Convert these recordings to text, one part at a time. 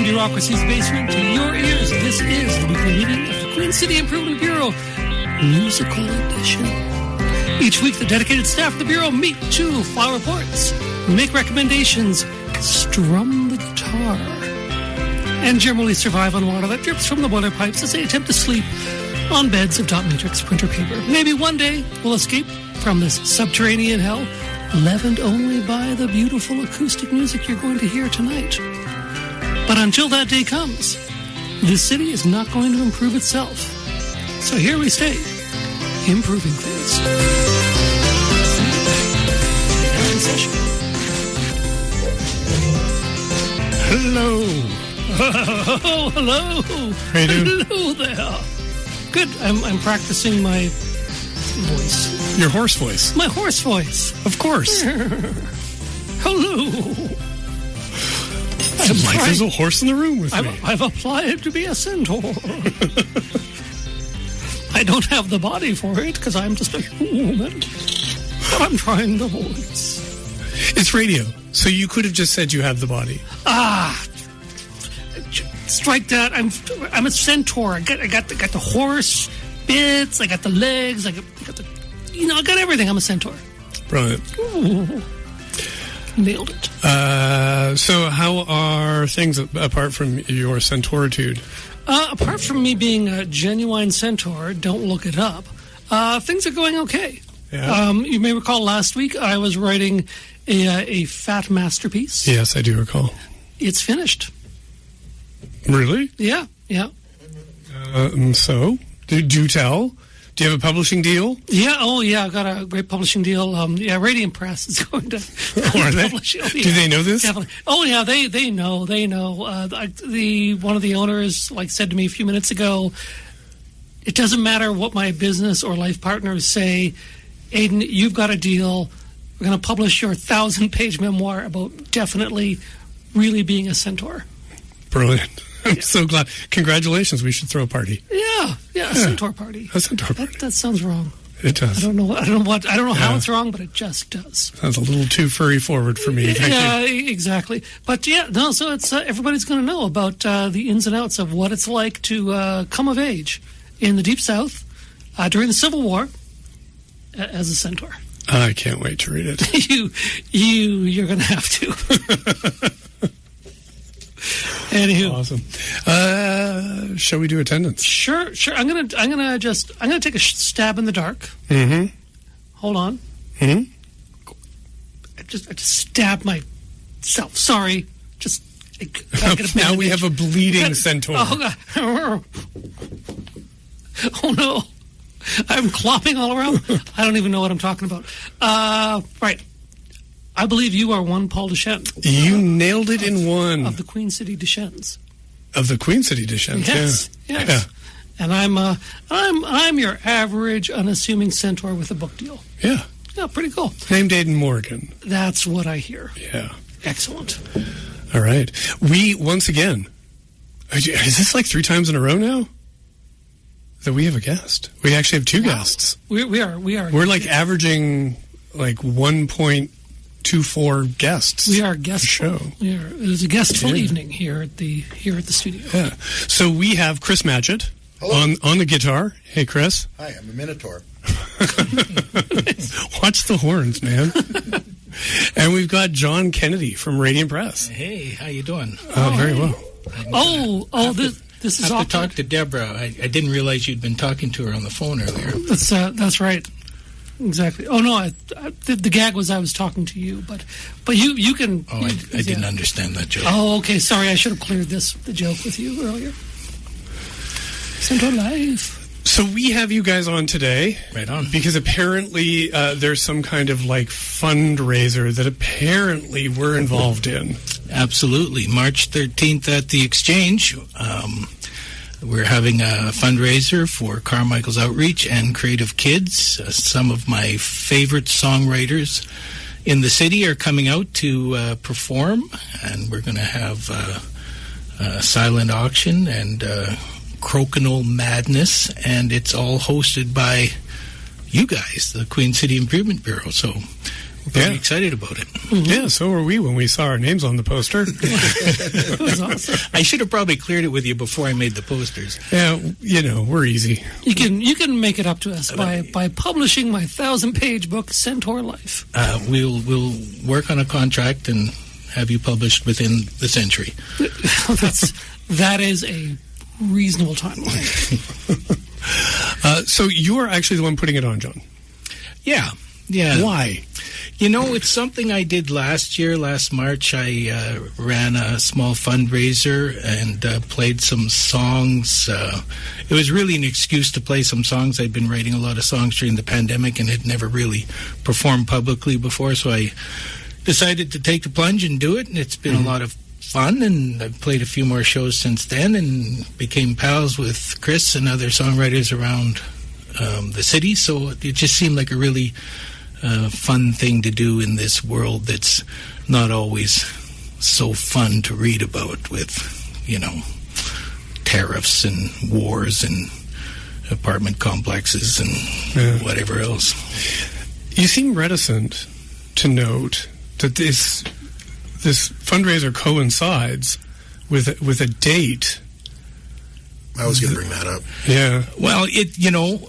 Bureaucracy's basement to your ears. This is the weekly meeting of the Queen City Improvement Bureau Musical Edition. Each week, the dedicated staff of the Bureau meet to file reports, make recommendations, strum the guitar, and generally survive on water that drips from the boiler pipes as they attempt to sleep on beds of dot matrix printer paper. Maybe one day we'll escape from this subterranean hell, leavened only by the beautiful acoustic music you're going to hear tonight. But until that day comes, this city is not going to improve itself. So here we stay, improving things. Hello. Oh, hello. How you doing? Hello there. Good. I'm practicing my voice. Your horse voice? My horse voice. Of course. Hello. Like there's a horse in the room with me. I've applied to be a centaur. I don't have the body for it because I'm just a human. But I'm trying the voice. It's radio, so you could have just said you have the body. Strike that. I'm a centaur. I got the horse bits. I got the legs. I got the I got everything. I'm a centaur. Brilliant. Ooh. Nailed it. So how are things apart from your centauritude? Apart from me being a genuine centaur, don't look it up, things are going okay. Yeah. You may recall last week I was writing a fat masterpiece. Yes, I do recall. It's finished. Really? Yeah. So, do tell. Do you have a publishing deal? Yeah, I've got a great publishing deal. Radiant Press is going to publish it. Do they know this? Definitely. Oh, yeah, they know. One of the owners said to me a few minutes ago, it doesn't matter what my business or life partners say, Aidan, you've got a deal. We're going to publish your 1,000-page memoir about definitely really being a centaur. Brilliant. I'm so glad. Congratulations. We should throw a party. Yeah, a centaur party. A centaur party. That sounds wrong. It does. I don't know how it's wrong, but it just does. Sounds a little too furry forward for me. Thank you. Exactly. But so it's everybody's going to know about the ins and outs of what it's like to come of age in the Deep South during the Civil War as a centaur. I can't wait to read it. You're going to have to. Anywho, awesome. Shall we do attendance? Sure. I'm gonna take a stab in the dark. Mm-hmm. Hold on. Mm-hmm. I just stabbed myself. Sorry. Now we have a bleeding centaur. Oh no! I'm clopping all around. I don't even know what I'm talking about. Right. I believe you are one Paul Deschênes. You nailed it in one. Of the Queen City Deschênes. Of the Queen City Deschênes, yes. Yeah. And I'm your average, unassuming centaur with a book deal. Yeah. Yeah, pretty cool. Named Aidan Morgan. That's what I hear. Yeah. Excellent. All right. We, once again, is this like 3 times in a row now? That we have a guest. We actually have 2 guests. We are. We're averaging 1.24 guests. We are guest show. It was a guestful evening here at the studio. Yeah. So we have Chris Matchett on the guitar. Hey, Chris. Hi, I'm a Minotaur. Watch the horns, man. And we've got John Kennedy from Radiant Press. Hey, how you doing? Very well. This is I have to talk to Deborah. I didn't realize you'd been talking to her on the phone earlier. That's right. Exactly. Oh no, the gag was I was talking to you, but you can. Oh, I didn't understand that joke. Oh, okay. Sorry, I should have cleared the joke with you earlier. Centaur life. So we have you guys on today. Right on. Because apparently there's some kind of like fundraiser that apparently we're involved in. Absolutely. March 13th at the Exchange. We're having a fundraiser for Carmichael's Outreach and Creative Kids. Some of my favorite songwriters in the city are coming out to perform, and we're going to have a silent auction and crokinole madness, and it's all hosted by you guys, the Queen City Improvement Bureau. So we're very excited about it. Mm-hmm. Yeah, so were we when we saw our names on the poster. That was awesome. I should have probably cleared it with you before I made the posters. Yeah, we're easy. You can make it up to us by publishing my 1,000-page book, Centaur Life. We'll work on a contract and have you published within the century. That is a reasonable timeline. So you're actually the one putting it on, John. Yeah. Why? It's something I did last March. I ran a small fundraiser and played some songs. It was really an excuse to play some songs. I'd been writing a lot of songs during the pandemic and had never really performed publicly before, so I decided to take the plunge and do it, and it's been a lot of fun, and I've played a few more shows since then and became pals with Chris and other songwriters around the city, so it just seemed like a really fun thing to do in this world that's not always so fun to read about with, tariffs and wars and apartment complexes and whatever else. You seem reticent to note that this fundraiser coincides with a date. I was going to bring that up. Yeah. Well,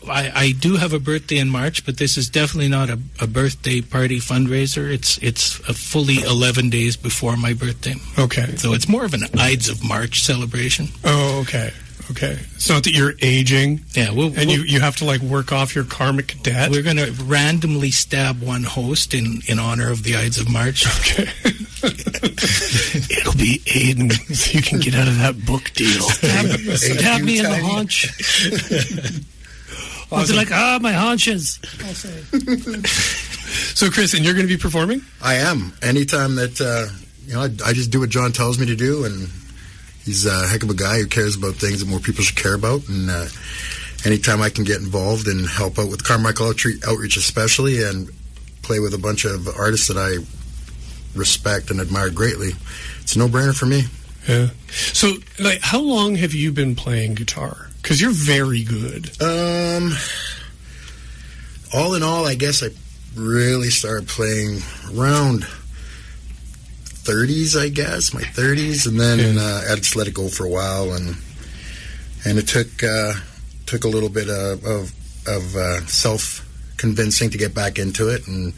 I do have a birthday in March, but this is definitely not a birthday party fundraiser. It's a fully 11 days before my birthday. Okay. So it's more of an Ides of March celebration. Oh, okay. It's not that you're aging. Yeah. You have to work off your karmic debt. We're going to randomly stab one host in honor of the Ides of March. Okay. It'll be Aiden, so you can get out of that book deal. Stab me in the haunch. I'll be like, my haunches. I'll say. So, Chris, and you're going to be performing? I am. Anytime that, I just do what John tells me to do, and he's a heck of a guy who cares about things that more people should care about. And anytime I can get involved and help out with Carmichael Outreach especially, and play with a bunch of artists that I respect and admire greatly, it's a no-brainer for me. Yeah. So, how long have you been playing guitar? Because you're very good. All in all, I guess I really started playing around 30s, my 30s, and then I just let it go for a while, and it took a little bit of self-convincing to get back into it, and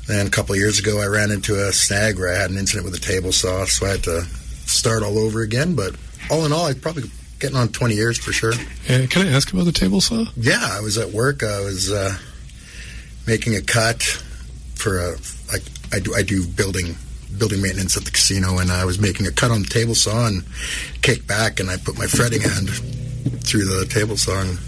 then a couple of years ago I ran into a snag where I had an incident with a table saw, so I had to start all over again, but all in all, I'm probably getting on 20 years for sure. Can I ask about the table saw? Yeah, I was at work, I was making a cut for I do building maintenance at the casino, and I was making a cut on the table saw and kicked back, and I put my fretting hand through the table saw and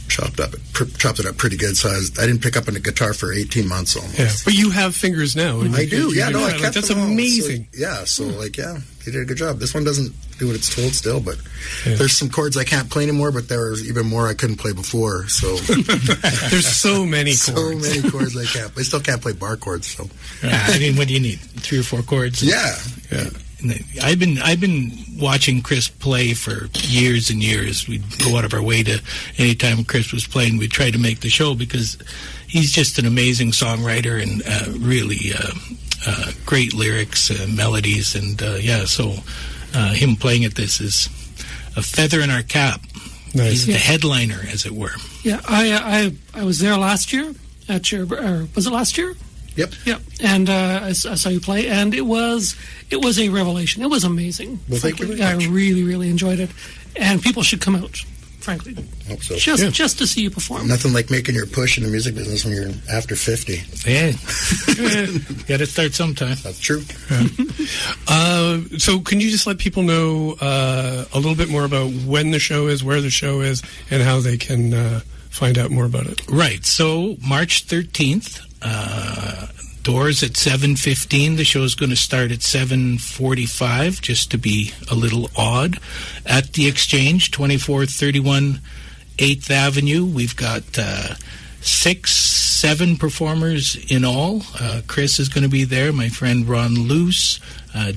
chopped it up pretty good. So I didn't pick up on a guitar for 18 months almost. Yeah, but you have fingers now. I do. I kept that's them all. amazing. So, you did a good job. This one doesn't do what it's told still, but there's some chords I can't play anymore, but there was even more I couldn't play before. So there's so many chords. So many chords I can't. I still can't play bar chords. So what do you need? 3 or 4 chords? Yeah. I've been watching Chris play for years and years. We'd go out of our way to, anytime Chris was playing, we'd try to make the show, because he's just an amazing songwriter and really great lyrics, melodies, and so him playing at this is a feather in our cap. Nice. He's the headliner, as it were. Yeah, I was there last year at your, was it last year? Yep. And I saw you play, and it was a revelation. It was amazing. Well, thank you very much. I really, really enjoyed it, and people should come out. frankly. Hope so. Just to see you perform. Nothing like making your push in the music business when you're after 50. Yeah. Got to start sometime. That's true. So can you just let people know a little bit more about when the show is, where the show is, and how they can find out more about it? Right. So March 13th, doors at 7:15. The show is going to start at 7:45, just to be a little odd. At the Exchange, 2431 8th Avenue. We've got 7 performers in all. Chris is going to be there. My friend Ron Luce,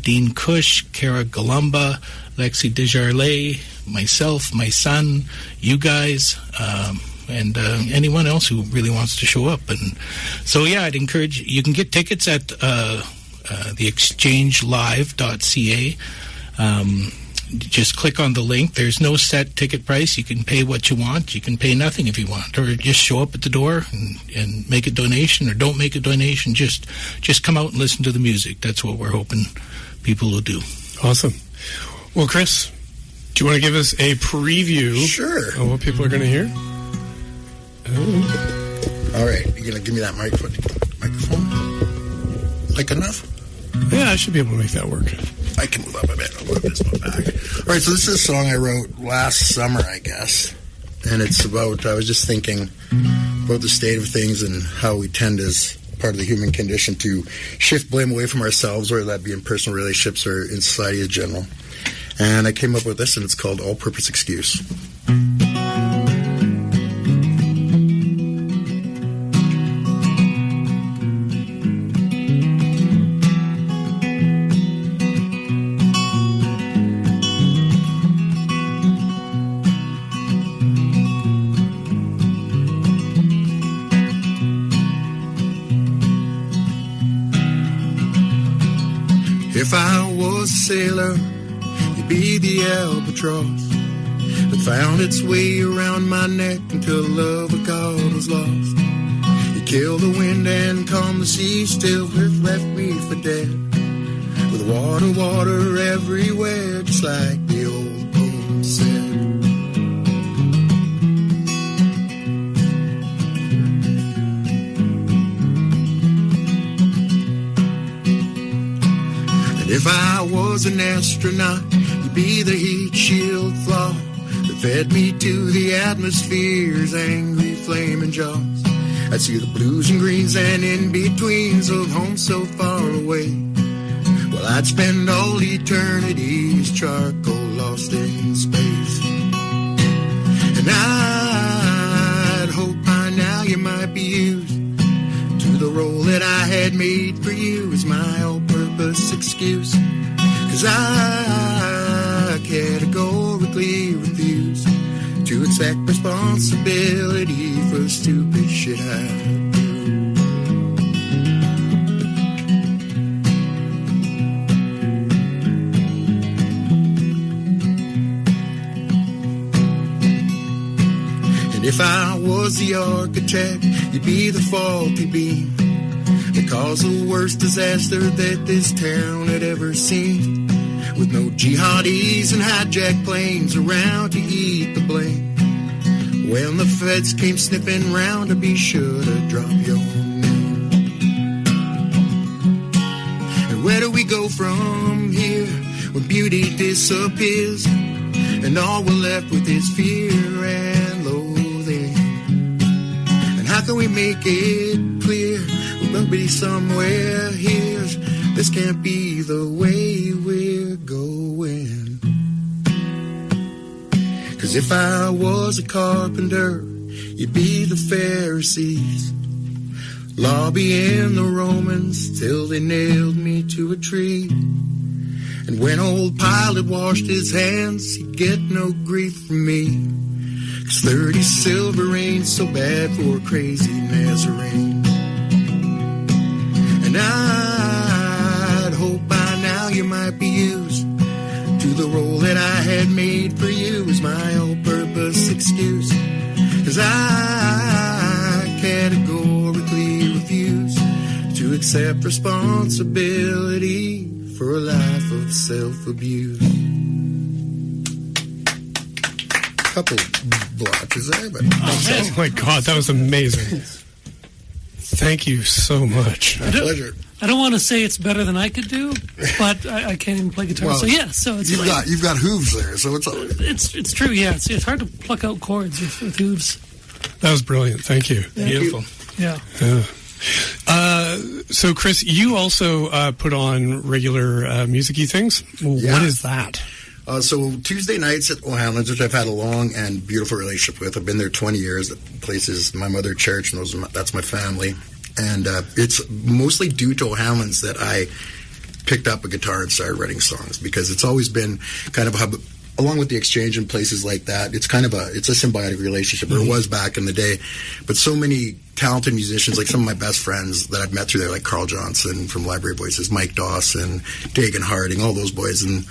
Dean Cush, Kara Galumba, Lexi Desjardins, myself, my son, you guys, and anyone else who really wants to show up. And so, yeah, I'd encourage you can get tickets at theexchangelive.ca. Just click on the link. There's no set ticket price. You can pay what you want. You can pay nothing if you want, or just show up at the door and make a donation, or don't make a donation. Just come out and listen to the music. That's what we're hoping people will do. Awesome. Well, Chris, do you want to give us a preview of what people are going to hear? All right, you're going to give me that microphone? Like enough? Yeah, I should be able to make that work. I can move up a bit. I'll move this one back. All right, so this is a song I wrote last summer, I guess. And it's about, I was just thinking about the state of things and how we tend as part of the human condition to shift blame away from ourselves, whether that be in personal relationships or in society in general. And I came up with this, and it's called All-Purpose Excuse. If I was a sailor, you'd be the albatross that found its way around my neck until the love of God was lost. You kill the wind and calm the sea, still have left me for dead, with water everywhere, just like the old poem said. If I was an astronaut, you'd be the heat shield flaw that fed me to the atmosphere's angry flaming jaws. I'd see the blues and greens and in-betweens of home so far away. Well, I'd spend all eternity as charcoal lost in space. And I'd hope by now you might be used to the role that I had made for you as my all-purpose excuse. 'Cause I categorically refuse to accept responsibility for stupid shit I do. And if I was the architect, you'd be the faulty beam that caused the worst disaster that this town had ever seen, with no jihadis and hijacked planes around to eat the blame. When the feds came sniffing round, to be sure to drop your name. And where do we go from here when beauty disappears and all we're left with is fear and loathing? And how can we make it clear when nobody somewhere hears this can't be the way we're going? 'Cause if I was a carpenter, you'd be the Pharisees, lobbying the Romans till they nailed me to a tree. And when old Pilate washed his hands, he'd get no grief from me, 'cause 30 silver ain't so bad for a crazy Nazarene. And I'd hope by now you might be used to the role that I had made for you as my all-purpose excuse. 'Cause I categorically refuse to accept responsibility for a life of self-abuse. couple blotches there, but oh my God, that was amazing. Thank you so much. My pleasure. I don't want to say it's better than I could do, but I can't even play guitar. Well, so yeah, so it's you've got hooves there, so it's all right. It's true. Yeah, it's hard to pluck out chords with hooves. That was brilliant. Thank you. Yeah. Beautiful. Yeah. So, Chris, you also put on regular music-y things. Yeah. What is that? So Tuesday nights at O'Hanlon's, which I've had a long and beautiful relationship with. I've been there 20 years. The place is my mother church, and that's my family. And it's mostly due to O'Hanlon's that I picked up a guitar and started writing songs, because it's always been kind of a hub. Along with the exchange and places like that, it's a symbiotic relationship, or it was back in the day. But so many talented musicians, like some of my best friends that I've met through there, like Carl Johnson from Library Voices, Mike Dawson, Dagan Harding, all those boys. And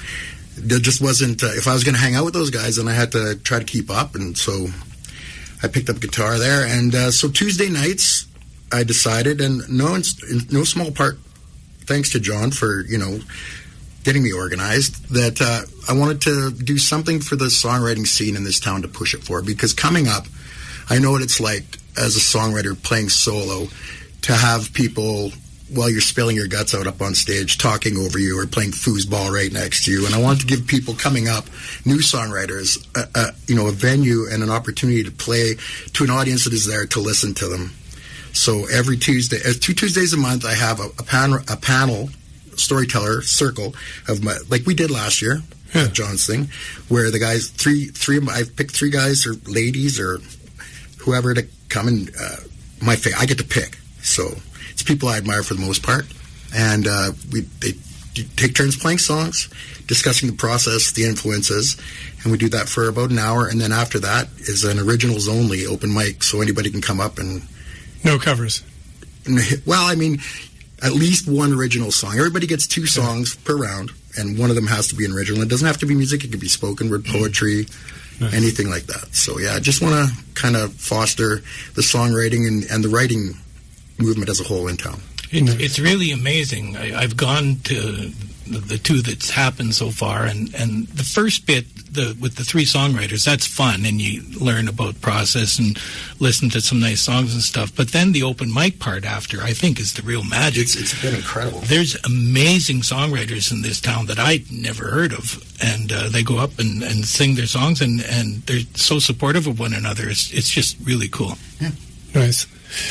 there just wasn't, if I was going to hang out with those guys, then I had to try to keep up. And so I picked up guitar there. And so Tuesday nights, I decided, and in no small part thanks to John for, getting me organized, that I wanted to do something for the songwriting scene in this town to push it forward. Because coming up, I know what it's like as a songwriter playing solo to have people, while you're spilling your guts out up on stage, talking over you or playing foosball right next to you. And I wanted to give people coming up, new songwriters, a venue and an opportunity to play to an audience that is there to listen to them. So every Tuesday, 2 Tuesdays a month, I have a panel storyteller circle of like we did last year at John's thing, where the guys, I've picked 3 guys or ladies or whoever to come and I get to pick. So it's people I admire for the most part, and they take turns playing songs, discussing the process, the influences, and we do that for about an hour. And then after that is an originals only open mic, so anybody can come up and no covers. Well, I mean, at least one original song. Everybody gets 2 songs per round, and one of them has to be an original. It doesn't have to be music. It could be spoken word, poetry, anything like that. So, yeah, I just want to kind of foster the songwriting and the writing movement as a whole in town. It's really amazing. I've gone to the 2 that's happened so far, and the first bit with the 3 songwriters, that's fun, and you learn about process and listen to some nice songs and stuff. But then the open mic part after, I think, is the real magic. It's been incredible. There's amazing songwriters in this town that I'd never heard of, and they go up and sing their songs, and they're so supportive of one another. It's just really cool. Yeah. Nice.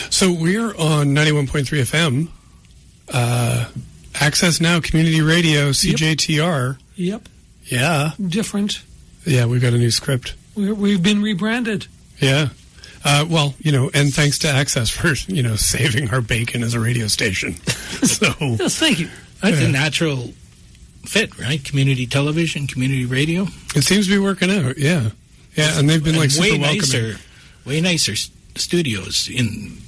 So we're on 91.3 FM. Access Now Community Radio, CJTR. Yep. Yeah. Different. Yeah, we've got a new script. We've been rebranded. Yeah. And thanks to Access for, saving our bacon as a radio station. So yes, thank you. That's a natural fit, right? Community television, community radio. It seems to be working out, yeah. Yeah, and they've been super welcoming. Way nicer studios in...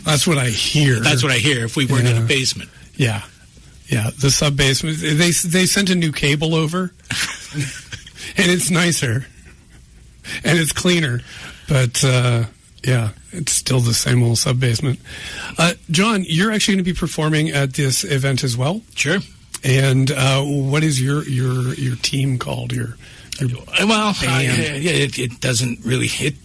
That's what I hear. That's what I hear if we weren't in a basement. Yeah. Yeah, the sub-basement. They sent a new cable over, and it's nicer, and it's cleaner, but, it's still the same old sub-basement. John, you're actually going to be performing at this event as well? Sure. And what is your team called? It doesn't really hit.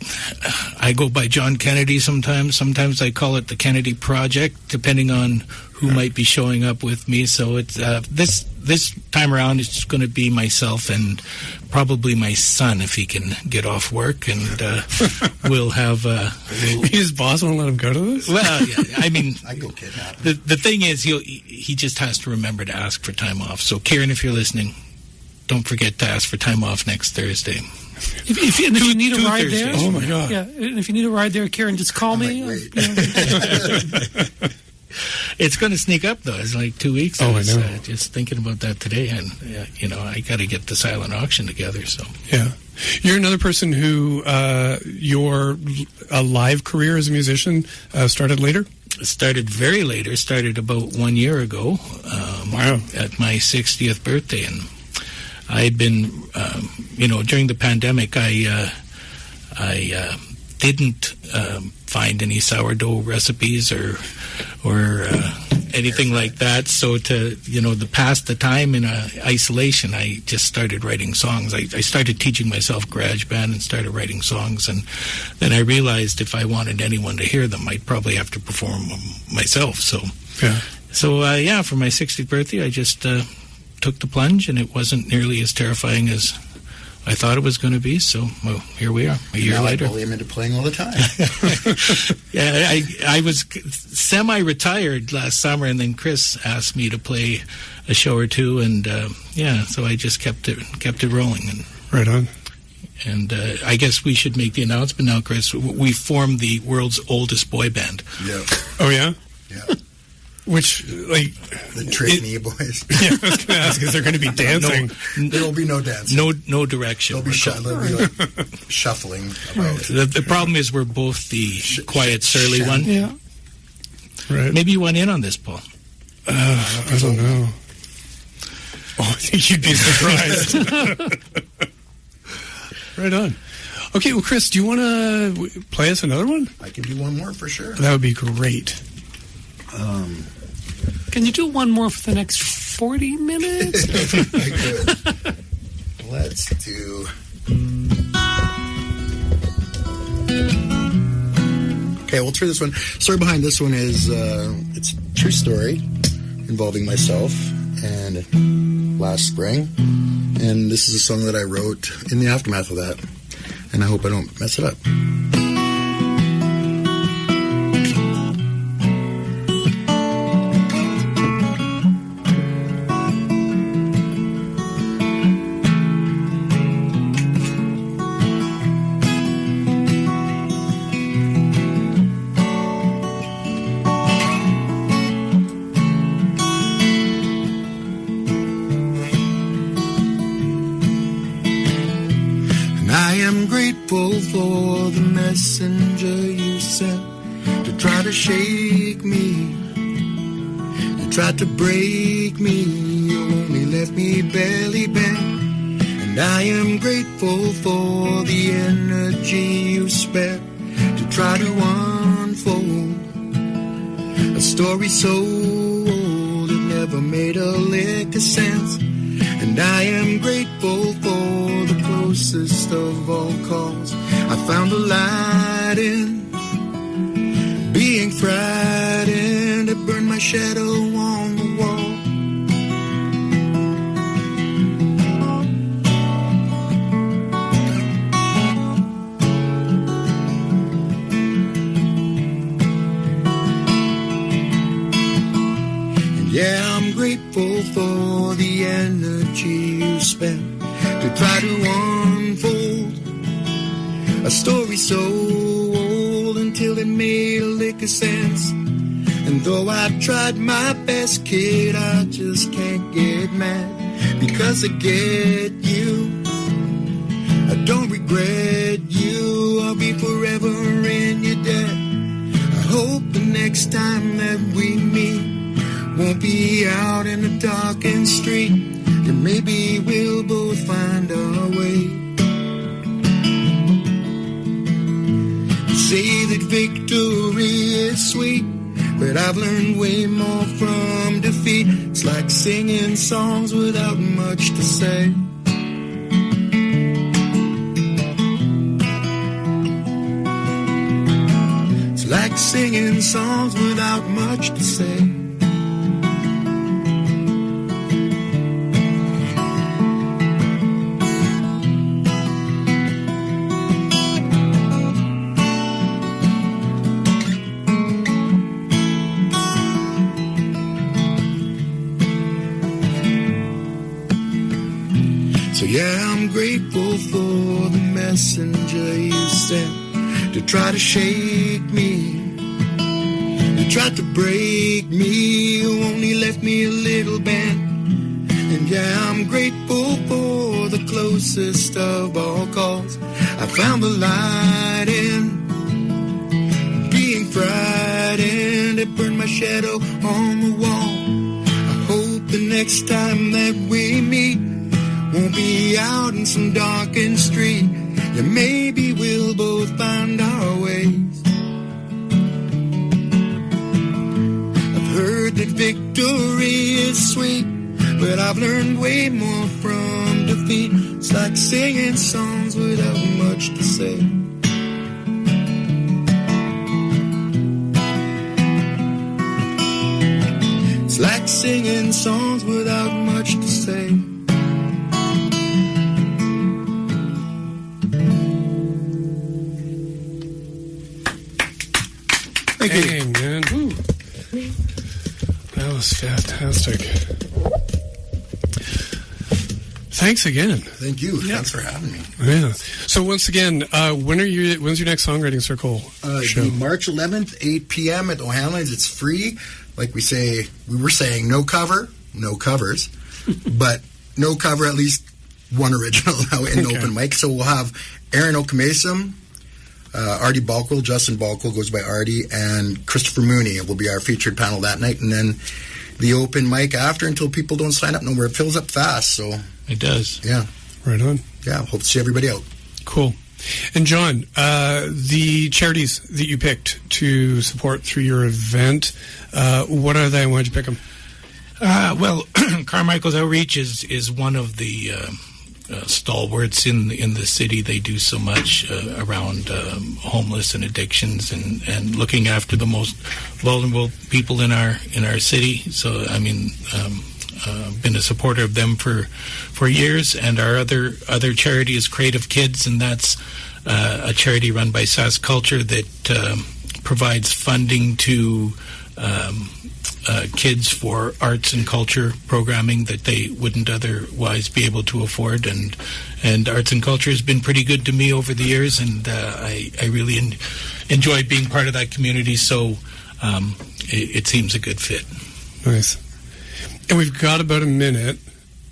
I go by John Kennedy sometimes. Sometimes I call it the Kennedy Project, depending on who might be showing up with me. So it's this time around, it's going to be myself and probably my son if he can get off work, and we'll have. His boss won't let him go to this. Well, yeah, I mean, I go kidnap. The thing is, he just has to remember to ask for time off. So, Kieran, if you're listening, don't forget to ask for time off next Thursday. If you need a ride there, oh my God! Yeah, and if you need a ride there, Kieran, just call me. It's going to sneak up though. It's like 2 weeks. Oh, I know. Just thinking about that today, and I got to get the silent auction together. So yeah, you're another person who your live career as a musician started later. Started very later. Started about 1 year ago. Wow! At my 60th birthday, and I had been, during the pandemic, I didn't find any sourdough recipes or anything like that. So to, pass the time in isolation, I just started writing songs. I started teaching myself GarageBand and started writing songs. And then I realized if I wanted anyone to hear them, I'd probably have to perform them myself. So, for my 60th birthday, I just took the plunge, and it wasn't nearly as terrifying as I thought it was going to be. So, here we are, a year later. I am into playing all the time. I was semi-retired last summer, and then Chris asked me to play a show or two, and so I just kept it rolling. And right on. And I guess we should make the announcement now, Chris. We formed the world's oldest boy band. Yeah. Oh yeah. Yeah. Which, like... The Trick-Me Boys. Yeah, I was going to ask, is there going to be dancing? There will be no dancing. No direction. There'll be like shuffling about. The problem is we're both the quiet, surly one. Yeah. Right. Maybe you went in on this, Paul. I don't know. Oh, I think you'd be surprised. Right on. Okay, well, Chris, do you want to play us another one? I can do one more for sure. That would be great. Can you do one more for the next 40 minutes? I could. Let's do... Okay, we'll try this one. Story behind this one is, it's a true story involving myself and last spring. And this is a song that I wrote in the aftermath of that. And I hope I don't mess it up. For the messenger you sent to try to shake me, you tried to break me, you only left me belly bent. And I am grateful for the energy you spent to try to unfold a story so old it never made a lick of sense. And I am grateful for the closest of all calls I found a light in, being frightened, it burned my shadow on the wall. And yeah, I'm grateful for the energy you spent to try to unfold a story so old until it made a lick of sense. And though I tried my best, kid, I just can't get mad because I get you. I don't regret you. I'll be forever in your debt. I hope the next time that we meet won't be out in a darkened street. And maybe we'll both find our way. Say that victory is sweet, but I've learned way more from defeat. It's like singing songs without much to say. It's like singing songs without much to say. Yeah, I'm grateful for the messenger you sent to try to shake me. You tried to break me, you only left me a little bent. And yeah, I'm grateful for the closest of all calls I found the light in, being frightened, it burned my shadow on the wall. I hope the next time that we meet won't be out in some darkened street. Yeah, maybe we'll both find our ways. I've heard that victory is sweet, but I've learned way more from defeat. It's like singing songs without much to say. It's like singing songs without much to say. Thank you. Dang, man. Woo. That was fantastic. Thanks again. Thank you. Yeah. Thanks for having me. Yeah. So once again, when's your next songwriting circle show? March 11th, 8 p.m. at O'Hanlon's. It's free. Like we were saying, no cover, no covers, but no cover, at least one original in the open mic. So we'll have Aaron Okamesum, Artie Balkwell, Justin Balkwell goes by Artie, and Christopher Mooney will be our featured panel that night. And then the open mic after until people don't sign up no more. It fills up fast, so... It does. Yeah. Right on. Yeah, hope to see everybody out. Cool. And John, the charities that you picked to support through your event, what are they? Why did you pick them? Well, Carmichael's Outreach is one of the stalwarts in the city. They do so much around homeless and addictions and looking after the most vulnerable people in our city. So I mean, been a supporter of them for years. And our other charity is Creative Kids, and that's a charity run by SAS Culture that provides funding to kids for arts and culture programming that they wouldn't otherwise be able to afford, and arts and culture has been pretty good to me over the years, and I really enjoy being part of that community, so it seems a good fit. Nice. And we've got about a minute.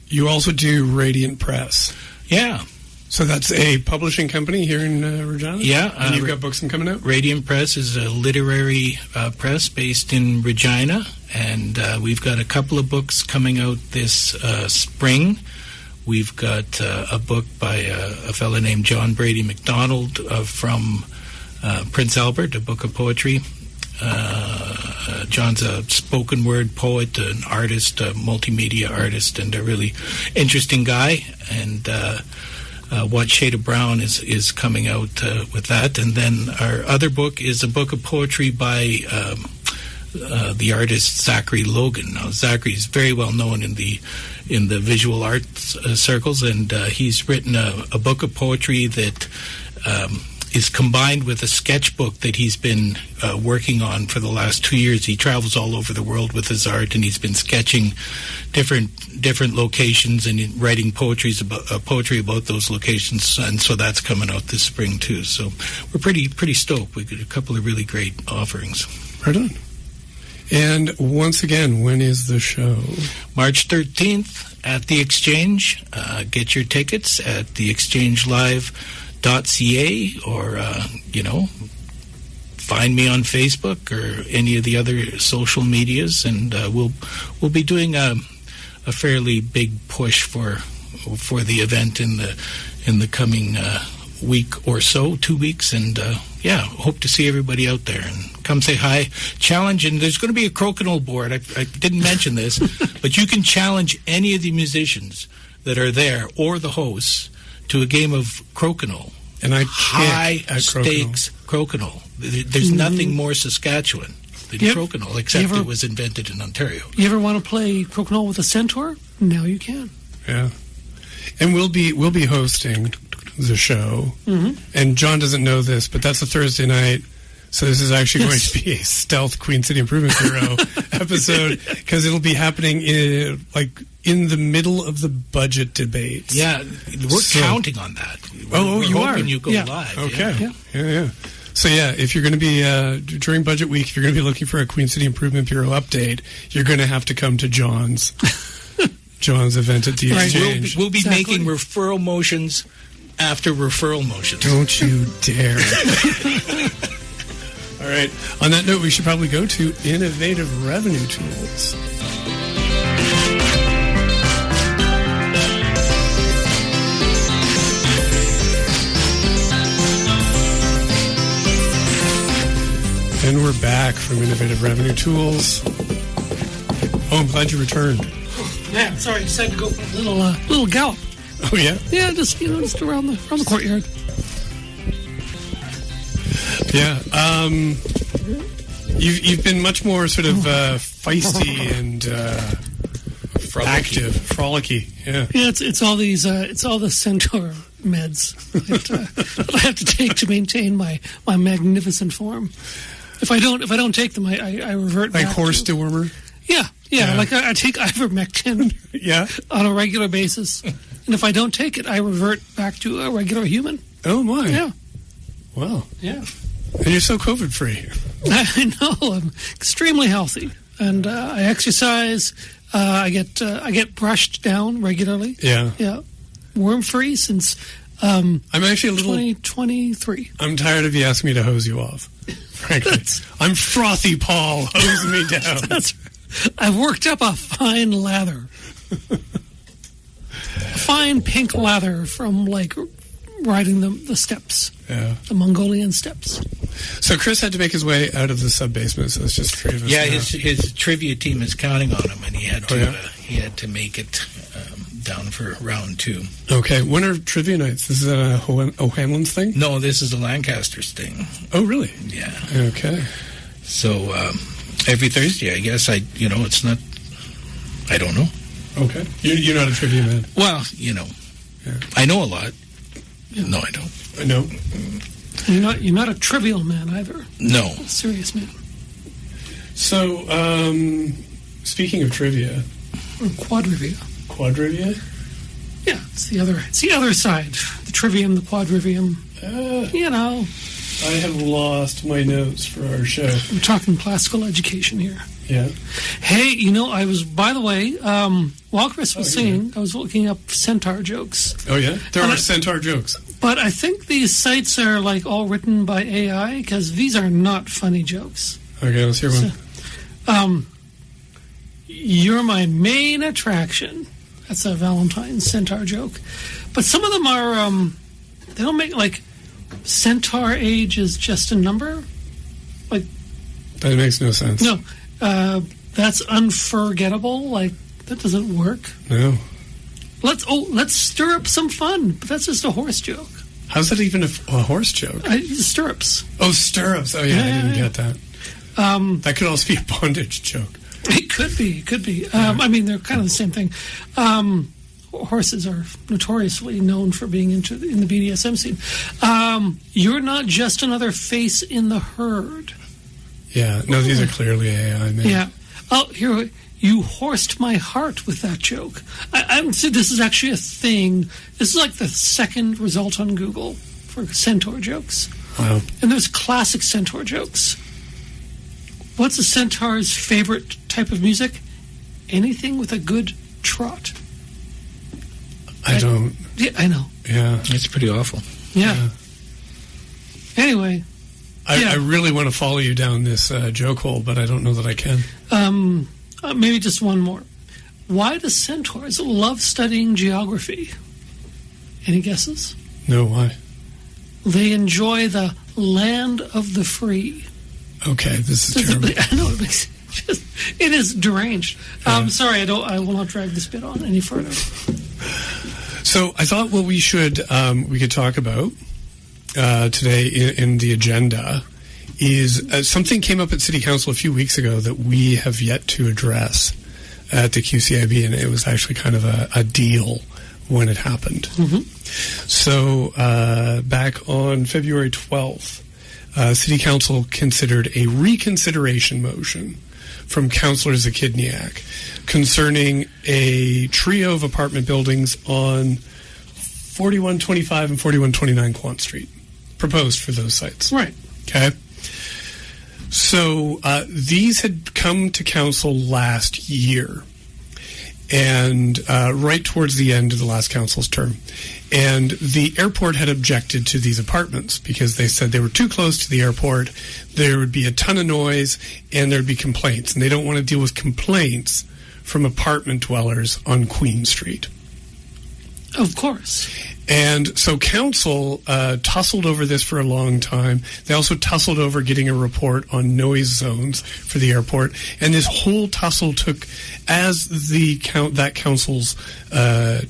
You also do Radiant Press. Yeah. So that's a publishing company here in Regina? Yeah. And you've got books coming out? Radiant Press is a literary press based in Regina, and we've got a couple of books coming out this spring. We've got a book by a fellow named John Brady MacDonald from Prince Albert, a book of poetry. John's a spoken word poet, an artist, a multimedia artist, and a really interesting guy. And What Shade of Brown is coming out with that. And then our other book is a book of poetry by the artist Zachary Logan. Now, Zachary is very well known in the visual arts circles, and he's written a book of poetry that is combined with a sketchbook that he's been working on for the last 2 years. He travels all over the world with his art, and he's been sketching different locations and writing poetry about those locations, and so that's coming out this spring too. So we're pretty stoked. We've got a couple of really great offerings. Right on. And once again, when is the show? March 13th at the Exchange. Get your tickets at theexchangelive.ca, or find me on Facebook or any of the other social medias, and we'll be doing a fairly big push for the event in the coming week or so, 2 weeks, and hope to see everybody out there, and come say hi, challenge. And there's going to be a crokinole board. I didn't mention this, but you can challenge any of the musicians that are there or the hosts to a game of crokinole. And high stakes crokinole. There's nothing more Saskatchewan than crokinole, except it was invented in Ontario. You ever want to play crokinole with a Centaur? Now you can. Yeah. And we'll be hosting the show. Mm-hmm. And John doesn't know this, but that's a Thursday night. So this is actually going to be a stealth Queen City Improvement Bureau episode, because it'll be happening in the middle of the budget debates. Yeah, we're counting on that. We're you are? You go live. Okay. Yeah. So if you're going to be, during budget week, if you're going to be looking for a Queen City Improvement Bureau update, you're going to have to come to John's event at the Exchange. We'll be making referral motions after referral motions. Don't you dare. All right. On that note, we should probably go to innovative revenue tools. And we're back from Innovative Revenue Tools. Oh, I'm glad you returned. Yeah, sorry, I decided to go for a little gallop. Oh, yeah? Yeah, just around the courtyard. Yeah. You've been much more sort of feisty and active, frolicky. Yeah. Yeah, it's all these it's all the Centaur meds that I have to take to maintain my magnificent form. If I don't take them, I revert like back horse to dewormer. Yeah. Like I take ivermectin. Yeah. On a regular basis, and if I don't take it, I revert back to a regular human. Oh my. Yeah. Wow. Yeah. And you're so COVID free. I know. I'm extremely healthy, and I exercise. I get brushed down regularly. Yeah. Yeah. Worm free since I'm actually a little 2023. I'm tired of you asking me to hose you off. Frankly, I'm frothy Paul. Hose me down. That's right. I've worked up a fine lather, a fine pink lather from like riding the steps. Yeah. The Mongolian steps. So Chris had to make his way out of the sub-basement, so it's just three of us. Yeah, now. his trivia team is counting on him, and he had to yeah? he had to make it down for round 2. Okay, when are trivia nights? This is a O'Hanlon's thing? No, this is a Lancaster's thing. Oh, really? Yeah. Okay. So every Thursday, I guess. It's not. I don't know. Okay. You're not a trivia man. Well, Yeah. I know a lot. No, I don't. No. You're not a trivial man either. No. A serious man. So, speaking of trivia, Or quadrivia. Quadrivia? Yeah, it's the other side. The trivium, the quadrivium. I have lost my notes for our show. We're talking classical education here. Yeah. Hey, I was, by the way, while Chris was singing, I was looking up Centaur jokes. Oh, yeah? There are Centaur jokes. But I think these sites are like all written by AI because these are not funny jokes. Okay, let's hear one. So, you're my main attraction. That's a Valentine's Centaur joke. But some of them are, they don't make, like, Centaur age is just a number. Like, that makes no sense. No. That's unforgettable. Like, that doesn't work. No. Let's stir up some fun. But that's just a horse joke. How's that even a horse joke? Stirrups. Oh, stirrups. Oh, yeah, I didn't get that. That could also be a bondage joke. It could be. I mean, they're kind of the same thing. Horses are notoriously known for being in the BDSM scene. You're not just another face in the herd. Yeah, no, these are clearly AI, man. Yeah. Oh, here, you horsed my heart with that joke. This is actually a thing. This is like the second result on Google for Centaur jokes. Wow. And there's classic Centaur jokes. What's a Centaur's favorite type of music? Anything with a good trot. I don't. Yeah, I know. Yeah. It's pretty awful. Yeah. Anyway. I really want to follow you down this joke hole, but I don't know that I can. Maybe just one more. Why do centaurs love studying geography? Any guesses? No, why? They enjoy the land of the free. Okay, this is terrible. I know it is deranged. Sorry, I will not drag this bit on any further. So I thought what we could talk about today in the agenda is something came up at City Council a few weeks ago that we have yet to address at the QCIB, and it was actually kind of a deal when it happened. Mm-hmm. So back on February 12th, City Council considered a reconsideration motion from Councillor Zakidniak concerning a trio of apartment buildings on 4125 and 4129 Quant Street, proposed for those sites. Right. Okay. So these had come to council last year, and right towards the end of the last council's term. And the airport had objected to these apartments because they said they were too close to the airport, there would be a ton of noise, and there would be complaints. And they don't want to deal with complaints from apartment dwellers on Queen Street. Of course. And so council tussled over this for a long time. They also tussled over getting a report on noise zones for the airport. And this whole tussle took, as that council's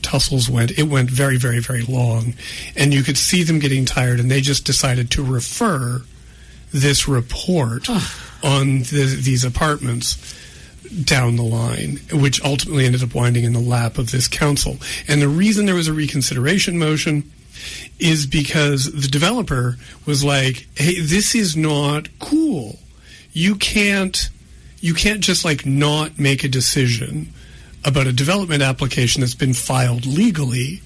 tussles went, it went very, very, very long. And you could see them getting tired, and they just decided to refer this report on these apartments down the line, which ultimately ended up winding in the lap of this council. And the reason there was a reconsideration motion is because the developer was like, hey, this is not cool. You can't just like not make a decision about a development application that's been filed legally.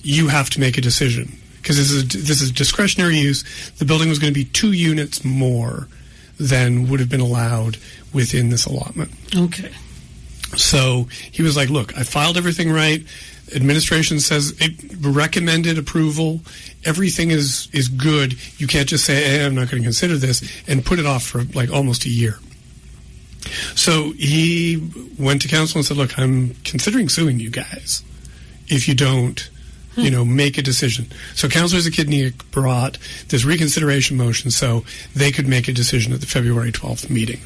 You have to make a decision because this is discretionary use. The building was going to be 2 units more than would have been allowed within this allotment. Okay. So he was like, look, I filed everything right. Administration says it recommended approval. Everything is good. You can't just say, hey, I'm not going to consider this, and put it off for like almost a year. So he went to council and said, look, I'm considering suing you guys if you don't make a decision. So Councillor Zakidniak brought this reconsideration motion so they could make a decision at the February 12th meeting.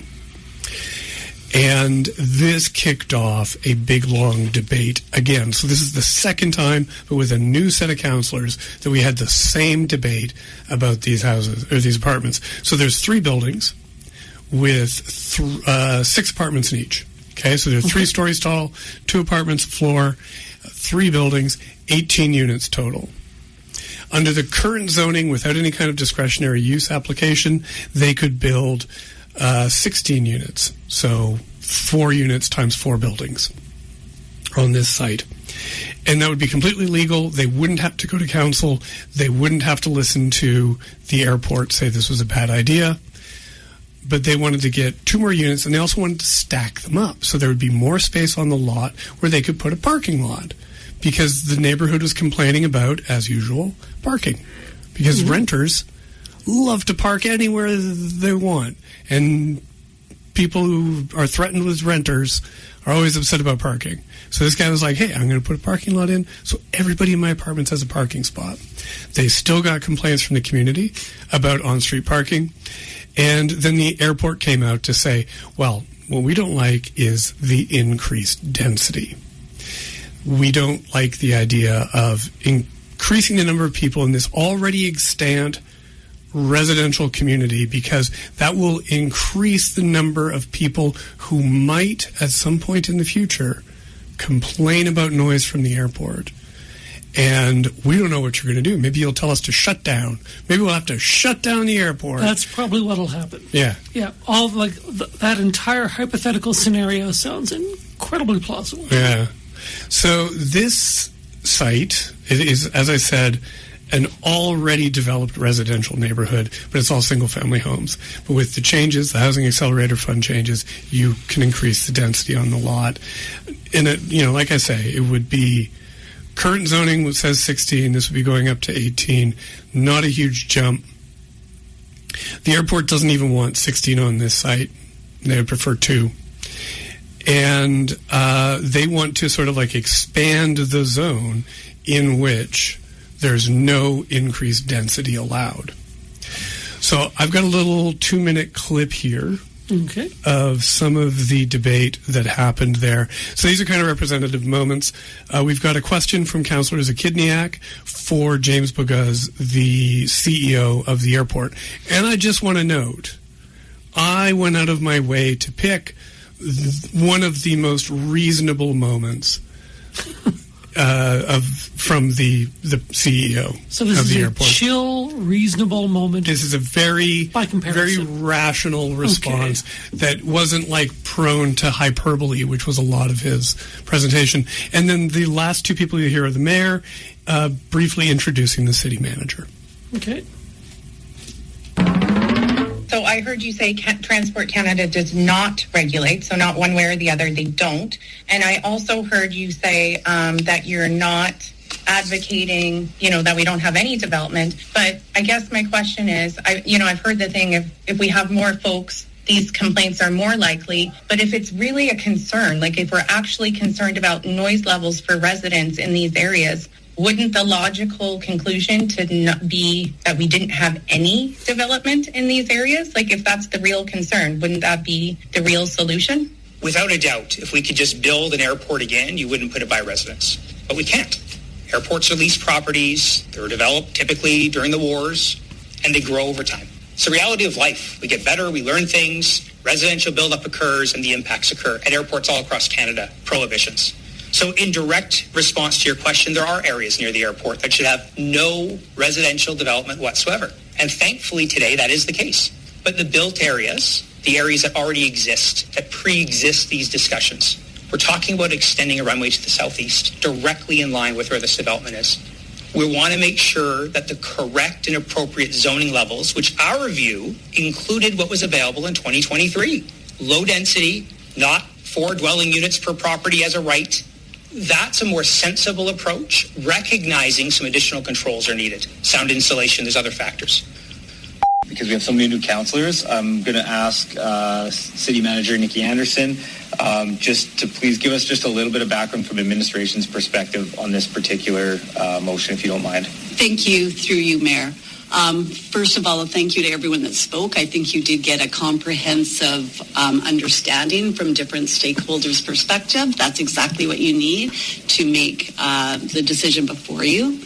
And this kicked off a big, long debate again. So this is the second time, but with a new set of councillors, that we had the same debate about these houses, or these apartments. So there's 3 buildings with 6 apartments in each. Okay, so they're 3 stories tall, 2 apartments a floor, 3 buildings, 18 units total. Under the current zoning, without any kind of discretionary use application, they could build 16 units. So 4 units times 4 buildings on this site. And that would be completely legal. They wouldn't have to go to council. They wouldn't have to listen to the airport say this was a bad idea. But they wanted to get 2 more units, and they also wanted to stack them up so there would be more space on the lot where they could put a parking lot, because the neighborhood was complaining about, as usual, parking. Because renters love to park anywhere they want, and people who are threatened with renters are always upset about parking. So this guy was like, hey, I'm going to put a parking lot in so everybody in my apartments has a parking spot. They still got complaints from the community about on-street parking. And then the airport came out to say, well, what we don't like is the increased density. We don't like the idea of increasing the number of people in this already extant residential community, because that will increase the number of people who might, at some point in the future, complain about noise from the airport. And we don't know what you're going to do. Maybe you'll tell us to shut down. Maybe we'll have to shut down the airport. That's probably what'll happen. Yeah. Yeah. All that entire hypothetical scenario sounds incredibly plausible. Yeah. So this site, it is, as I said, an already developed residential neighborhood, but it's all single-family homes. But with the changes, the Housing Accelerator Fund changes, you can increase the density on the lot. And it, like I say, it would be current zoning says 16. This would be going up to 18. Not a huge jump. The airport doesn't even want 16 on this site. They would prefer 2. And they want to sort of like expand the zone in which there's no increased density allowed. So I've got a little 2-minute clip here of some of the debate that happened there. So these are kind of representative moments. We've got a question from Councillor Zakidniak for James Bugaz, the CEO of the airport. And I just want to note, I went out of my way to pick one of the most reasonable moments from the CEO of the airport. So this is a chill, reasonable moment. This is a very rational response that wasn't like prone to hyperbole, which was a lot of his presentation. And then the last 2 people you hear are the mayor, briefly introducing the city manager. Okay. So I heard you say Transport Canada does not regulate, so not one way or the other, they don't. And I also heard you say that you're not advocating, that we don't have any development. But I guess my question is, I've heard the thing, if we have more folks these complaints are more likely. But if it's really a concern, like if we're actually concerned about noise levels for residents in these areas, wouldn't the logical conclusion to not be that we didn't have any development in these areas? Like if that's the real concern, wouldn't that be the real solution? Without a doubt, if we could just build an airport again, you wouldn't put it by residents. But we can't. Airports are leased properties. They were developed typically during the wars, and they grow over time. It's the reality of life. We get better, we learn things, residential buildup occurs, and the impacts occur. At airports all across Canada, prohibitions. So in direct response to your question, there are areas near the airport that should have no residential development whatsoever. And thankfully today, that is the case. But the built areas, the areas that already exist, that pre-exist these discussions, we're talking about extending a runway to the southeast, directly in line with where this development is. We want to make sure that the correct and appropriate zoning levels, which our review included what was available in 2023, low density, not 4 dwelling units per property as a right. That's a more sensible approach, recognizing some additional controls are needed. Sound insulation, there's other factors. Because we have so many new councillors, I'm going to ask City Manager Nikki Anderson just to please give us just a little bit of background from administration's perspective on this particular motion, if you don't mind. Thank you, through you, Mayor. First of all, a thank you to everyone that spoke. I think you did get a comprehensive understanding from different stakeholders' perspective. That's exactly what you need to make the decision before you.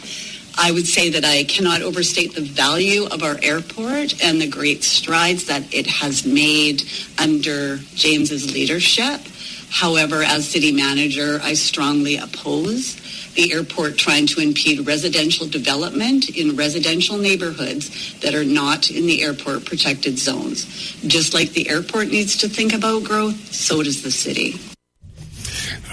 I would say that I cannot overstate the value of our airport and the great strides that it has made under James's leadership. However, as city manager, I strongly oppose the airport trying to impede residential development in residential neighborhoods that are not in the airport protected zones. Just like the airport needs to think about growth, so does the city.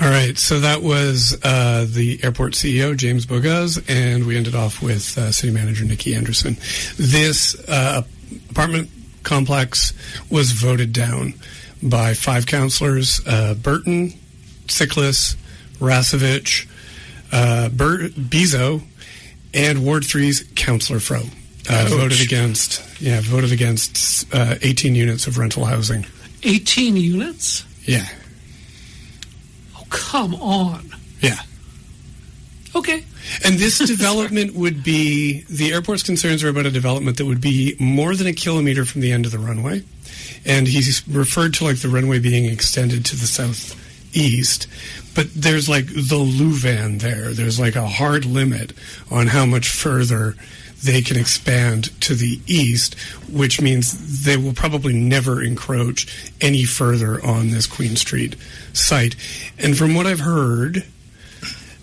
All right, so that was the airport CEO, James Bogaz, and we ended off with City Manager Nikki Anderson. This apartment complex was voted down by 5 councillors, Burton, Siklis, Rasevich, Bezo, and Ward 3's Councillor Fro. Voted against 18 units of rental housing. 18 units? Yeah. Come on. Yeah. Okay. And this development would be, the airport's concerns are about a development that would be more than a kilometer from the end of the runway. And he's referred to like the runway being extended to the southeast. But there's like the Louvain there. There's like a hard limit on how much further they can expand to the east, which means they will probably never encroach any further on this Queen Street site. And from what I've heard,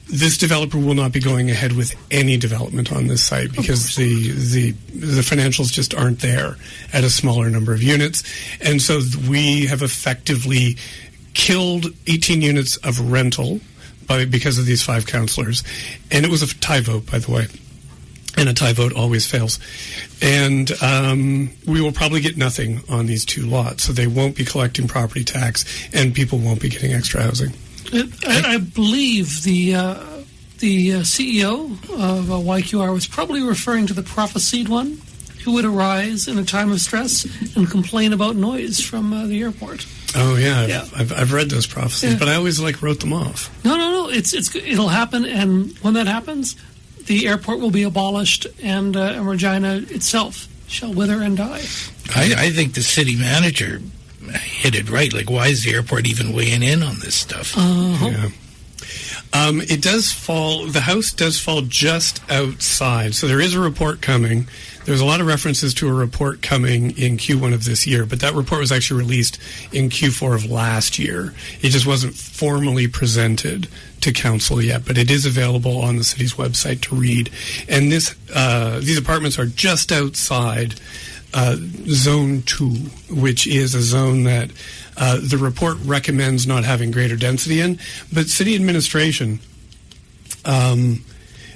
this developer will not be going ahead with any development on this site because the financials just aren't there at a smaller number of units. And so we have effectively killed 18 units of rental because of these 5 councillors. And it was a tie vote, by the way. And a tie vote always fails. And we will probably get nothing on these 2 lots. So they won't be collecting property tax, and people won't be getting extra housing. I believe the CEO of YQR was probably referring to the prophesied one who would arise in a time of stress and complain about noise from the airport. Oh, yeah. I've read those prophecies, but I always wrote them off. No. It'll happen, and when that happens, the airport will be abolished, and Regina itself shall wither and die. I think the city manager hit it right. Like, why is the airport even weighing in on this stuff? Yeah. It does fall, the house does fall just outside. So there is a report coming. There's a lot of references to a report coming in Q1 of this year, but that report was actually released in Q4 of last year. It just wasn't formally presented to council yet, but it is available on the city's website to read. And these apartments are just outside Zone 2, which is a zone that the report recommends not having greater density in, but city administration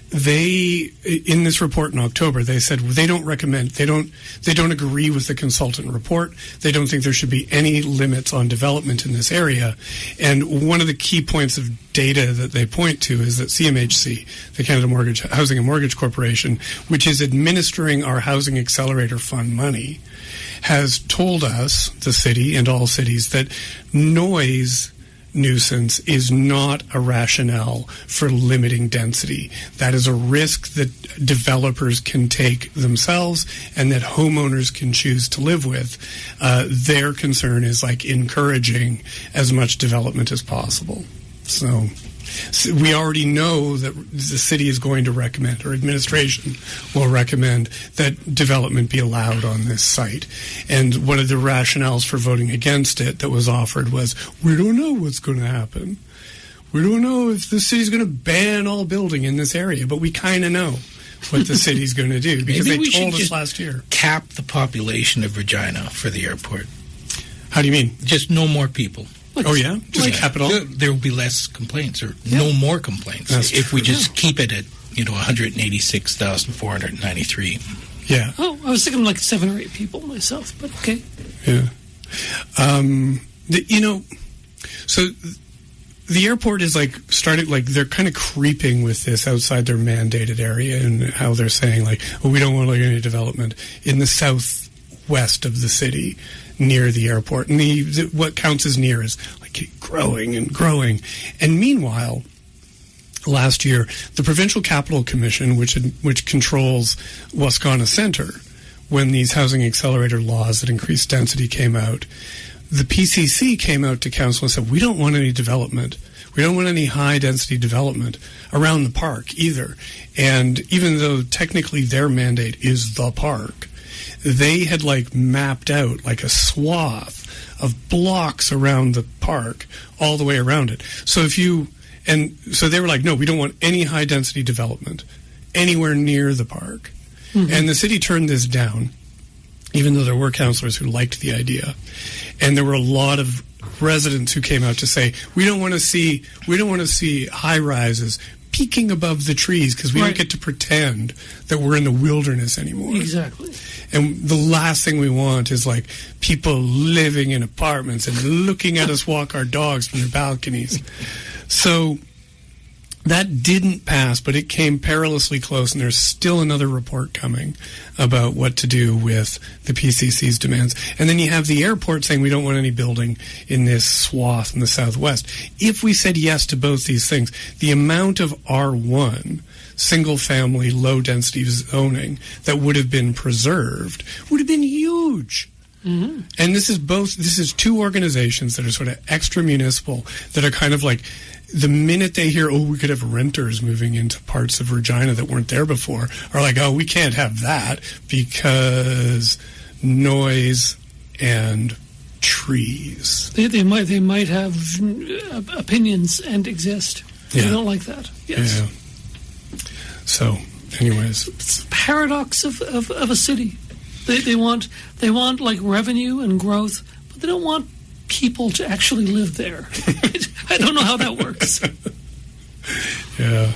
They, in this report in October, they said they don't recommend, they don't agree with the consultant report. They don't think there should be any limits on development in this area. And one of the key points of data that they point to is that CMHC, the Canada Housing and Mortgage Corporation, which is administering our Housing Accelerator Fund money, has told us, the city and all cities, that noise nuisance is not a rationale for limiting density. That is a risk that developers can take themselves and that homeowners can choose to live with. Their concern is like encouraging as much development as possible. So we already know that the city is going to recommend, or administration will recommend, that development be allowed on this site. And one of the rationales for voting against it that was offered was, we don't know what's going to happen. We don't know if the city's going to ban all building in this area, but we kind of know what the city's going to do because they told us last year. Cap the population of Regina for the airport. How do you mean? Just no more people. Oh, yeah? Just cap it all? There will be less complaints, or no more complaints. That's if true. We just keep it at, 186,493. Yeah. Oh, I was thinking like 7 or 8 people myself, but okay. Yeah. So the airport is they're kind of creeping with this outside their mandated area, and how they're saying we don't want any development in the southwest of the city near the airport. And what counts as near is growing and growing. And meanwhile, last year, the Provincial Capital Commission, which controls Wascana Center, when these housing accelerator laws that increase density came out, the PCC came out to council and said, we don't want any development. We don't want any high-density development around the park either. And even though technically their mandate is the park, they had mapped out a swath of blocks around the park all the way around it. So so they were no, we don't want any high density development anywhere near the park. Mm-hmm. And the city turned this down, even though there were councillors who liked the idea. And there were a lot of residents who came out to say, we don't want to see high rises peeking above the trees because we don't get to pretend that we're in the wilderness anymore. Exactly. And the last thing we want is people living in apartments and looking at us walk our dogs from their balconies. So that didn't pass, but it came perilously close, and there's still another report coming about what to do with the PCC's demands. And then you have the airport saying we don't want any building in this swath in the southwest. If we said yes to both these things, the amount of R1, single-family, low-density zoning that would have been preserved would have been huge. Mm-hmm. And this is two organizations that are sort of extra-municipal, that are kind of the minute they hear, we could have renters moving into parts of Regina that weren't there before, are we can't have that because noise and trees. They might have opinions and exist. Yeah. They don't like that. Yes. Yeah. So, anyways, it's the paradox of a city. They want revenue and growth, but they don't want people to actually live there. I don't know how that works. Yeah.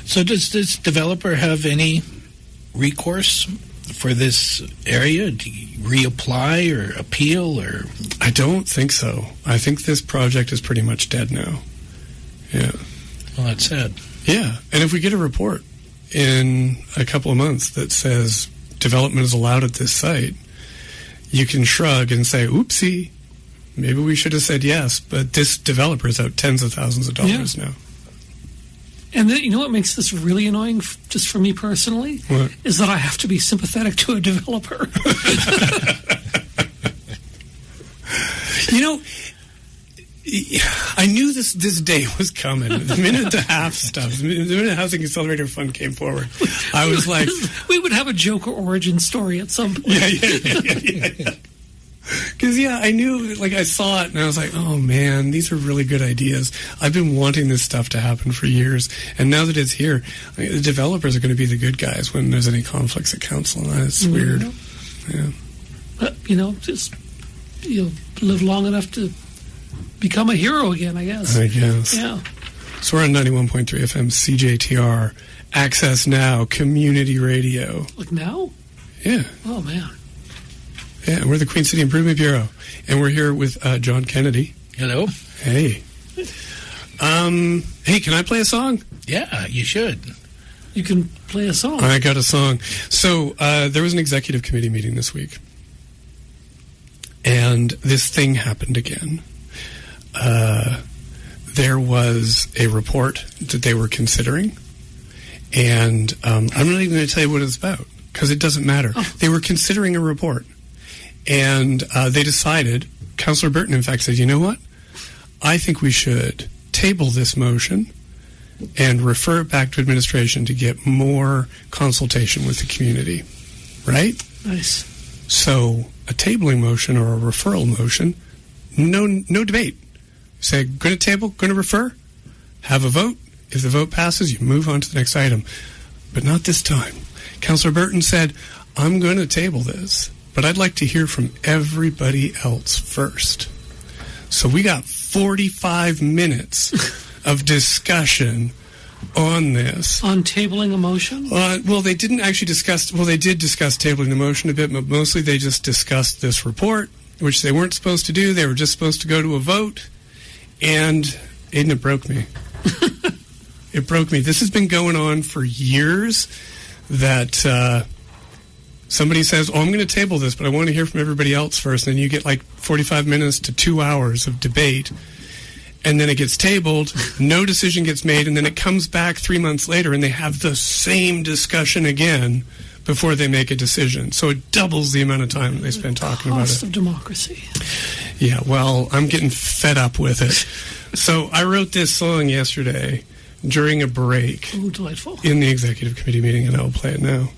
So does this developer have any recourse for this area? Do you reapply or appeal? Or I don't think so. I think this project is pretty much dead now. Yeah. Well, that's sad. Yeah. And if we get a report in a couple of months that says development is allowed at this site, you can shrug and say, oopsie, maybe we should have said yes, but this developer is out tens of thousands of dollars now. And you know what makes this really annoying, just for me personally, is that I have to be sympathetic to a developer. I knew this day was coming. The minute the half stuff, the minute the Housing Accelerator Fund came forward, I was like... We would have a Joker origin story at some point. Yeah. Because, I knew, I saw it, and I was like, oh, man, these are really good ideas. I've been wanting this stuff to happen for years, and now that it's here, the developers are going to be the good guys when there's any conflicts at council, and it's weird. Yeah. But, just you'll live long enough to become a hero again, I guess. I guess. Yeah. So we're on 91.3 FM CJTR. Access Now, community radio. Like now? Yeah. Oh, man. Yeah, and we're the Queen City Improvement Bureau. And we're here with John Kennedy. Hello. Hey. Hey, can I play a song? Yeah, you should. You can play a song. I got a song. So there was an executive committee meeting this week. And this thing happened again. There was a report that they were considering. And I'm not even going to tell you what it's about, because it doesn't matter. Oh. They were considering a report. And they decided, Councillor Burton, in fact, said, you know what? I think we should table this motion and refer it back to administration to get more consultation with the community. Right? Nice. So a tabling motion or a referral motion, no debate. Say, going to table, going to refer, have a vote. If the vote passes, you move on to the next item. But not this time. Councillor Burton said, I'm going to table this, but I'd like to hear from everybody else first. So we got 45 minutes of discussion on this. On tabling a motion? Well, they didn't actually discuss... Well, they did discuss tabling the motion a bit, but mostly they just discussed this report, which they weren't supposed to do. They were just supposed to go to a vote. And, Aiden, it broke me. It broke me. This has been going on for years, that somebody says, I'm going to table this, but I want to hear from everybody else first. And then you get like 45 minutes to 2 hours of debate. And then it gets tabled, no decision gets made, and then it comes back 3 months later, and they have the same discussion again before they make a decision. So it doubles the amount of time they spend talking about it. Cost of democracy. Yeah, well, I'm getting fed up with it. So I wrote this song yesterday during a break. Oh, delightful. In the executive committee meeting, and I'll play it now.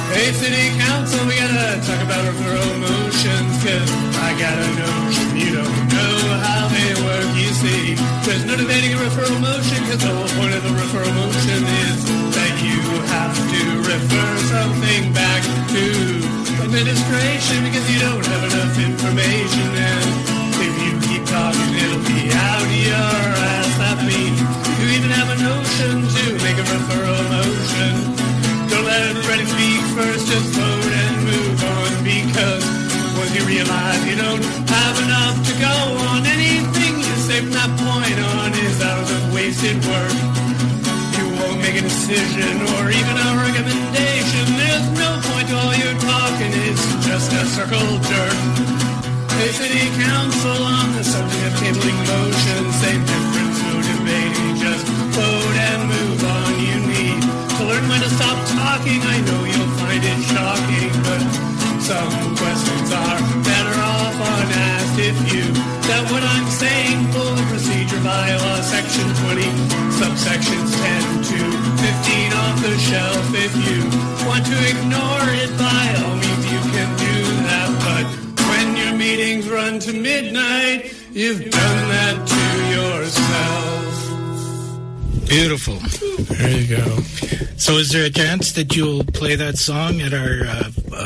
Hey, City Council, we gotta talk about referral motions, cause I got a notion you don't know how they work, you see. There's no debating a referral motion, cause the whole point of the referral motion is that you have to refer something back to administration because you don't have enough information, and if you keep talking, it'll be out your ass. That means you even have a notion to make a referral motion. Don't let everybody speak first, just vote and move on, because once you realize you don't have enough to go on, anything you say from that point on is out of wasted work. You won't make a decision or even a recommendation. There's no point to all your talking, it's just a circle jerk. Hey, City Council, on the subject of tabling motions, same difference, no debating, just vote and move on. You need to learn when to stop talking. I know you'll find it shocking, but some questions are better off unasked. If you doubt what I'm saying, pull the procedure bylaw, section 20, subsections 10 to 15 off the shelf. If you want to ignore it, by all means you can do that, but when your meetings run to midnight, you've done that to yourself. Beautiful. There you go. So is there a chance that you'll play that song at our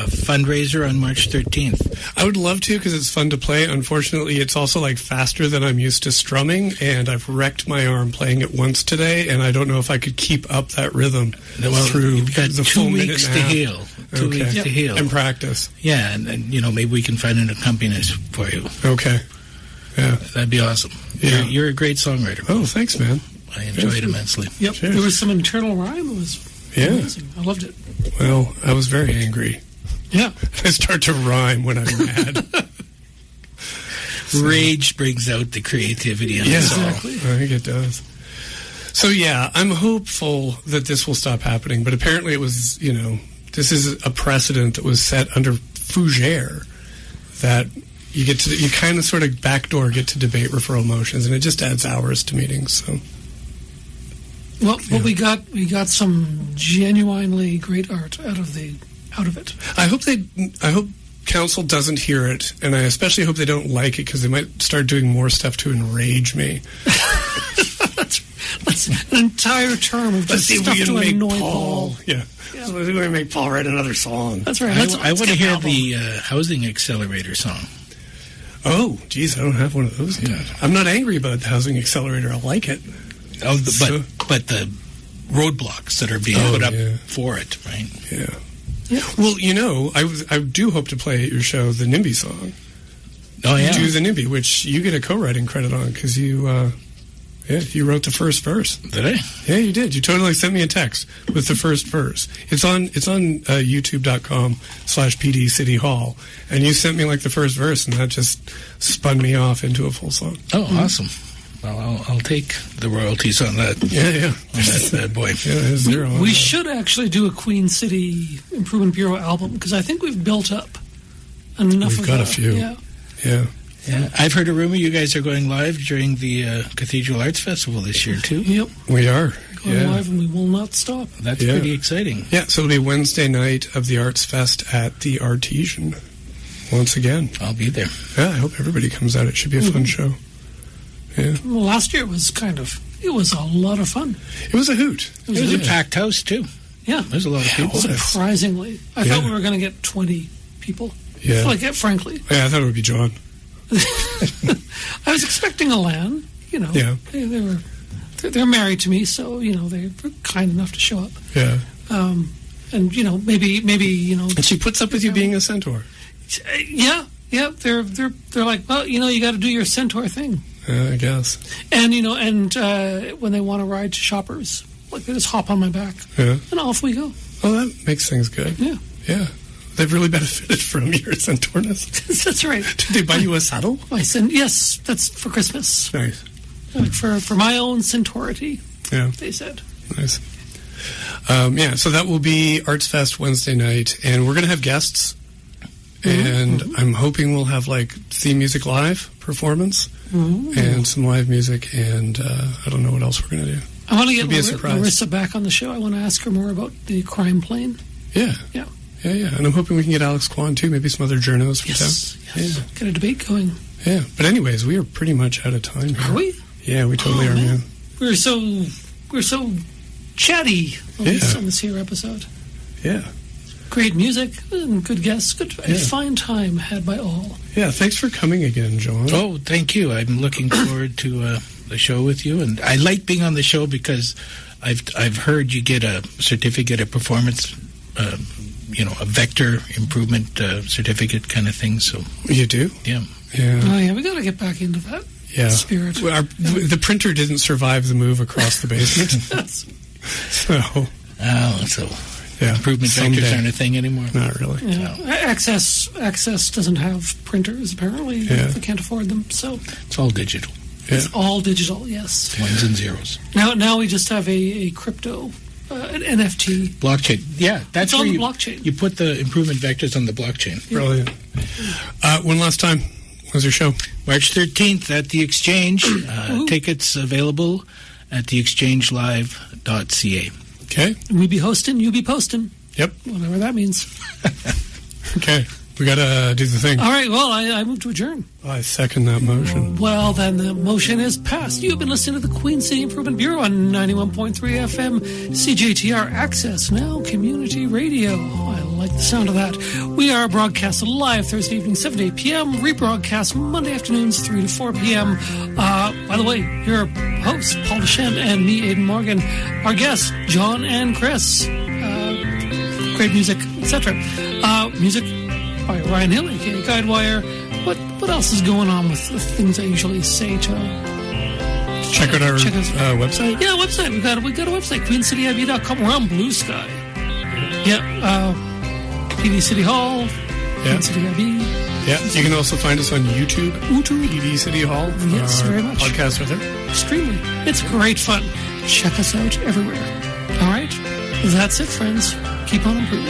fundraiser on March 13th? I would love to, because it's fun to play. Unfortunately, it's also like faster than I'm used to strumming, and I've wrecked my arm playing it once today, and I don't know if I could keep up that rhythm through you've got the 2 full weeks to heal. 2 weeks to heal. And practice. Yeah, and maybe we can find an accompanist for you. Okay. Yeah. That'd be awesome. Yeah. You're a great songwriter. Oh, thanks, man. I enjoyed it immensely. Yep. Cheers. There was some internal rhyme. It was amazing. I loved it. Well, I was very angry. Yeah. I start to rhyme when I'm mad. Rage brings out the creativity in us all. Exactly. I think it does. So, yeah, I'm hopeful that this will stop happening. But apparently it was, this is a precedent that was set under Fougere, that you kind of sort of backdoor get to debate referral motions, and it just adds hours to meetings. So, well, we got some genuinely great art out of it. I hope council doesn't hear it, and I especially hope they don't like it, because they might start doing more stuff to enrage me. That's an entire term of just stuff to annoy Paul. Yeah. Let's see if we can make Paul write another song. That's right. I want to hear the Housing Accelerator song. Oh, geez, I don't have one of those yet. I'm not angry about the housing accelerator. I like it. Oh, but the roadblocks that are being put up for it, right? Yeah. Well, I do hope to play at your show the NIMBY song. Oh, yeah. Do the NIMBY, which you get a co-writing credit on because you wrote the first verse. Did I? Yeah, you did. You totally sent me a text with the first verse. It's on youtube.com/PD City Hall, and you sent me like the first verse, and that just spun me off into a full song. Oh, awesome. Well, I'll take the royalties on that. Yeah. On that bad boy. Yeah, zero. We should actually do a Queen City Improvement Bureau album because I think we've built up enough. We've got a few. Yeah. I've heard a rumor you guys are going live during the Cathedral Arts Festival this year, too. Yep. We are. Going live and we will not stop. That's pretty exciting. Yeah, so it'll be Wednesday night of the Arts Fest at the Artesian. Once again. I'll be there. Yeah, I hope everybody comes out. It should be a fun show. Yeah. Well, last year it was it was a lot of fun. It was a hoot. It was a packed house, too. Yeah. There's a lot of people. Surprisingly. I thought we were going to get 20 people. Yeah. Frankly. Yeah, I thought it would be John. I was expecting a LAN, Yeah. They're married to me, so, they were kind enough to show up. Yeah. And, maybe. And she puts up with you being a Centaur. Yeah. They're like, well, you got to do your Centaur thing. I guess. And, when they want to ride to Shoppers, like they just hop on my back. Yeah. And off we go. Oh, that makes things good. Yeah. Yeah. They've really benefited from your Centaurness. That's right. Did they buy you a saddle? Yes, that's for Christmas. Nice. For my own Centaurity, they said. Nice. So that will be Arts Fest Wednesday night, and we're going to have guests, and I'm hoping we'll have, theme music live performance, and some live music, and I don't know what else we're going to do. I want to get Marissa back on the show. I want to ask her more about the crime plane. Yeah. And I'm hoping we can get Alex Kwan, too, maybe some other journos from town. Yes. Get a debate going. Yeah, but anyways, we are pretty much out of time here. Are we? Yeah, we totally are, man. We're so chatty on this here episode. Yeah. Great music and good guests. A fine time had by all. Yeah, thanks for coming again, John. Oh, thank you. I'm looking forward to the show with you, and I like being on the show because I've heard you get a certificate of performance, a vector improvement certificate kind of thing. So you do? Yeah. Oh, yeah, we got to get back into that spirit. The printer didn't survive the move across the basement. Improvement vectors aren't a thing anymore. Not really. Yeah. No. Access doesn't have printers, apparently. They can't afford them, so it's all digital. It's all digital, yes. Ones and zeros. Now we just have a crypto, an NFT. Blockchain. Yeah, that's on where the blockchain. You put the improvement vectors on the blockchain. Yeah. Brilliant. One last time. When's your show? March 13th at the Exchange. Tickets available at theexchangelive.ca. Okay. We be hosting, you be posting. Yep. Whatever that means. Okay. We got to do the thing. All right. Well, I move to adjourn. I second that motion. Well, then the motion is passed. You've been listening to the Queen City Improvement Bureau on 91.3 FM CJTR Access Now Community Radio. I like the sound of that. We are broadcast live Thursday evening, 7 to 8 p.m. Rebroadcast Monday afternoons, 3 to 4 p.m. By the way, your hosts, Paul Deschamps and me, Aidan Morgan. Our guests, John and Chris. Great music, etc. Music by Ryan Hill, aka Guidewire. What else is going on with the things I usually say to check out our website? Yeah, website. We got a website, queencityib.com. We're on Blue Sky. PD City Hall, Queen City IB. Yeah, you can also find us on YouTube. PD City Hall. Yes, very much. Podcasts are there. Extremely. It's great fun. Check us out everywhere. All right? That's it, friends. Keep on improving.